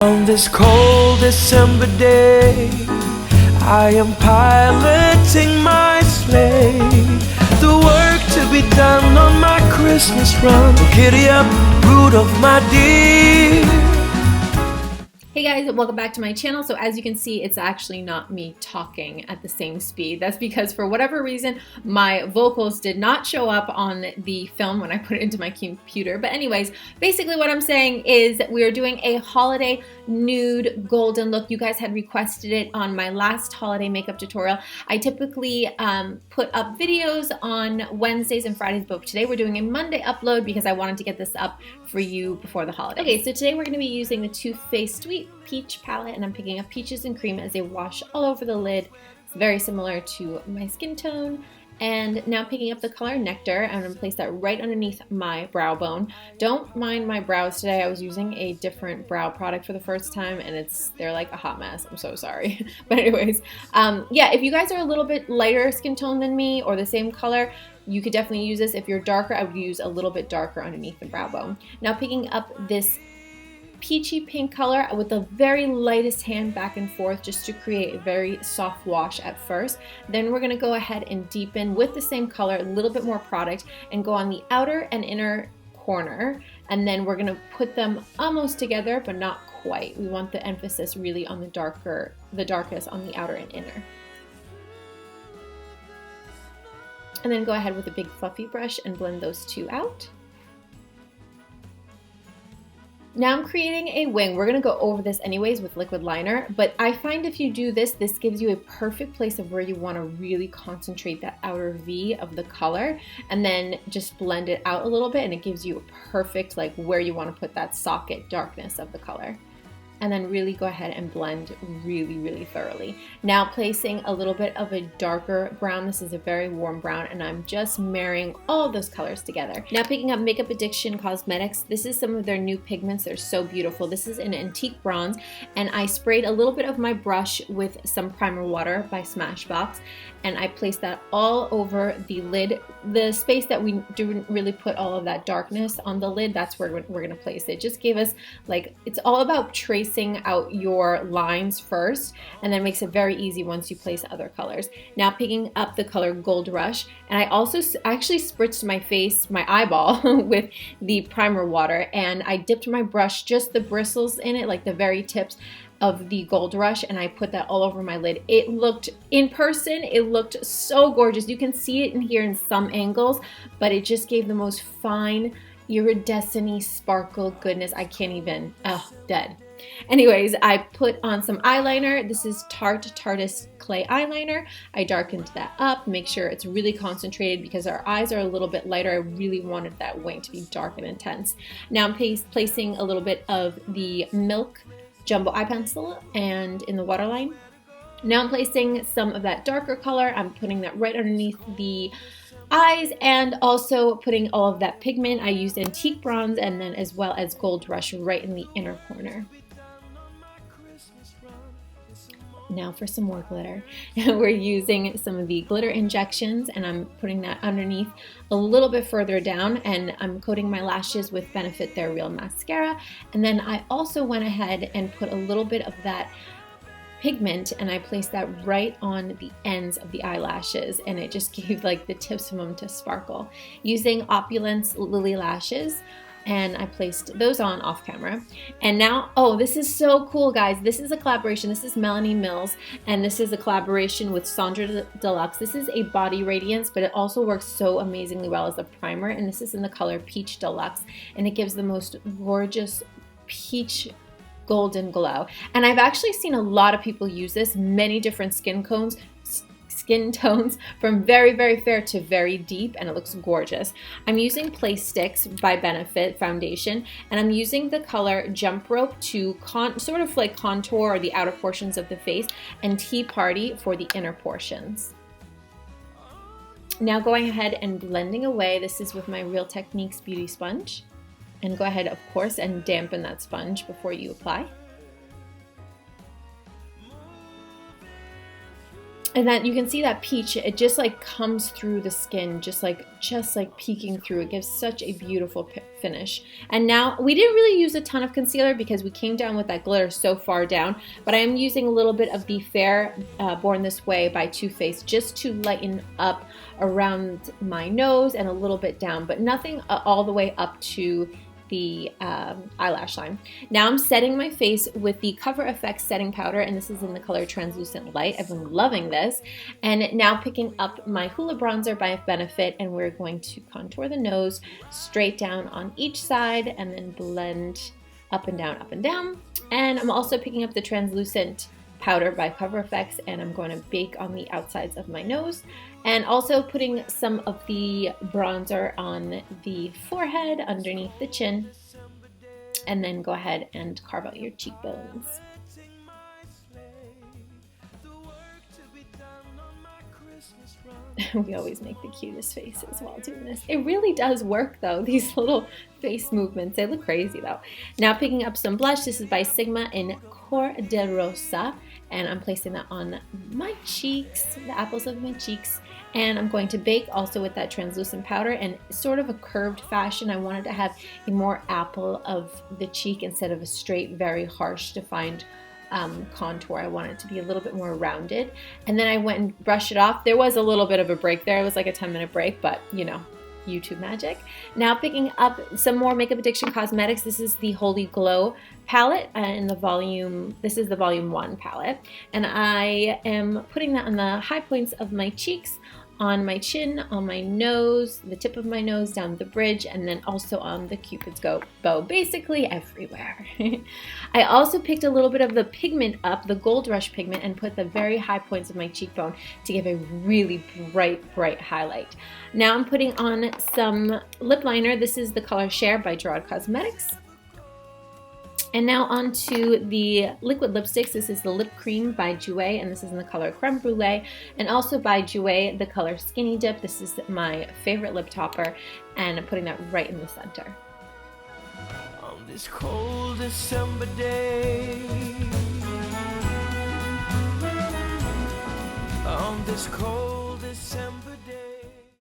On this cold December day, I am piloting my sleigh. The work to be done on my Christmas run. Giddy up, Rudolph, my dear. Hey guys, welcome back to my channel. So as you can see, it's actually not me talking at the same speed. That's because for whatever reason, my vocals did not show up on the film when I put it into my computer. But anyways, basically what I'm saying is we are doing a holiday nude golden look. You guys had requested it on my last holiday makeup tutorial. I typically put up videos on Wednesdays and Fridays, but today we're doing a Monday upload because I wanted to get this up for you before the holidays. Okay, so today we're going to be using the Too Faced Sweet Peach palette, and I'm picking up Peaches and Cream as a wash all over the lid. It's very similar to my skin tone. And now picking up the color Nectar, I'm going to place that right underneath my brow bone. Don't mind my brows today. I was using a different brow product for the first time and they're like a hot mess. I'm so sorry. But anyways, yeah, if you guys are a little bit lighter skin tone than me or the same color, you could definitely use this. If you're darker, I would use a little bit darker underneath the brow bone. Now picking up this peachy pink color with the very lightest hand back and forth just to create a very soft wash at first. Then we're going to go ahead and deepen with the same color, a little bit more product, and go on the outer and inner corner. And then we're going to put them almost together, but not quite. We want the emphasis really on the darkest on the outer and inner. And then go ahead with a big fluffy brush and blend those two out. Now I'm creating a wing. We're gonna go over this anyways with liquid liner, but I find if you do this, this gives you a perfect place of where you wanna really concentrate that outer V of the color, and then just blend it out a little bit, and it gives you a perfect, like where you wanna put that socket darkness of the color. And then really go ahead and blend really, really thoroughly. Now placing a little bit of a darker brown. This is a very warm brown, and I'm just marrying all of those colors together. Now picking up Makeup Addiction Cosmetics. This is some of their new pigments. They're so beautiful. This is an antique bronze, and I sprayed a little bit of my brush with some primer water by Smashbox, and I placed that all over the lid. The space that we didn't really put all of that darkness on the lid, that's where we're gonna place it. Just gave us, like, it's all about tracing out your lines first, and then makes it very easy once you place other colors. Now picking up the color Gold Rush, and I also actually spritzed my face, my eyeball with the primer water, and I dipped my brush, just the bristles in it, like the very tips of the Gold Rush, and I put that all over my lid. It looked, in person, it looked so gorgeous. You can see it in here in some angles, but it just gave the most fine, iridescent-y sparkle goodness. I can't even, dead. Anyways, I put on some eyeliner. This is Tarte Tarteist Clay Eyeliner. I darkened that up, make sure it's really concentrated because our eyes are a little bit lighter. I really wanted that wing to be dark and intense. Now I'm placing a little bit of the Milk Jumbo Eye Pencil and in the waterline. Now I'm placing some of that darker color. I'm putting that right underneath the eyes, and also putting all of that pigment. I used antique bronze and then as well as Gold Rush right in the inner corner. Now for some more glitter. We're using some of the glitter injections, and I'm putting that underneath a little bit further down, and I'm coating my lashes with Benefit They're Real mascara. And then I also went ahead and put a little bit of that pigment, and I placed that right on the ends of the eyelashes, and it just gave like the tips of them to sparkle. Using Opulence Lilly Lashes, and I placed those on off camera. And now, oh, this is so cool, guys. This is a collaboration. This is Melanie Mills, and this is a collaboration with Sandra Deluxe. This is a body radiance, but it also works so amazingly well as a primer, and this is in the color Peach Deluxe, and it gives the most gorgeous peach golden glow. And I've actually seen a lot of people use this, many different skin tones from very, very fair to very deep, and it looks gorgeous. I'm using Play Sticks by Benefit foundation, and I'm using the color Jump Rope to sort of like contour the outer portions of the face, and Tea Party for the inner portions. Now going ahead and blending away. This is with my Real Techniques Beauty Sponge. And go ahead, of course, and dampen that sponge before you apply. And then you can see that peach, it just like comes through the skin, just like peeking through. It gives such a beautiful finish. And now we didn't really use a ton of concealer because we came down with that glitter so far down, but I am using a little bit of the Fair Born This Way by Too Faced just to lighten up around my nose and a little bit down, but nothing all the way up to the eyelash line. Now I'm setting my face with the coverfx setting powder, and this is in the color Translucent Light. I've been loving this. And now picking up my Hoola bronzer by Benefit, and we're going to contour the nose straight down on each side and then blend up and down, up and down. And I'm also picking up the Translucent powder by coverfx, and I'm going to bake on the outsides of my nose, and also putting some of the bronzer on the forehead underneath the chin, and then go ahead and carve out your cheekbones. We always make the cutest faces while doing this. It really does work though, these little face movements. They look crazy though. Now picking up some blush. This is by Sigma in Cor de Rosa, and I'm placing that on my cheeks, the apples of my cheeks. And I'm going to bake also with that translucent powder, and sort of a curved fashion. I wanted to have a more apple of the cheek instead of a straight, very harsh, defined contour. I want it to be a little bit more rounded. And then I went and brushed it off. There was a little bit of a break there. It was like a 10-minute break, but you know, YouTube magic. Now picking up some more Makeup Addiction Cosmetics. This is the Holy Glow palette in the volume, this is the volume 1 palette. And I am putting that on the high points of my cheeks, on my chin, on my nose, the tip of my nose, down the bridge, and then also on the Cupid's bow, basically everywhere. I also picked a little bit of the pigment up, the Gold Rush pigment, and put the very high points of my cheekbone to give a really bright highlight. Now I'm putting on some lip liner. This is the color Share by Gerard Cosmetics. And now on to the liquid lipsticks. This is the Lip Cream by Jouer, and this is in the color Creme Brulee. And also by Jouer, the color Skinny Dip. This is my favorite lip topper, and I'm putting that right in the center. On this cold December day, on this cold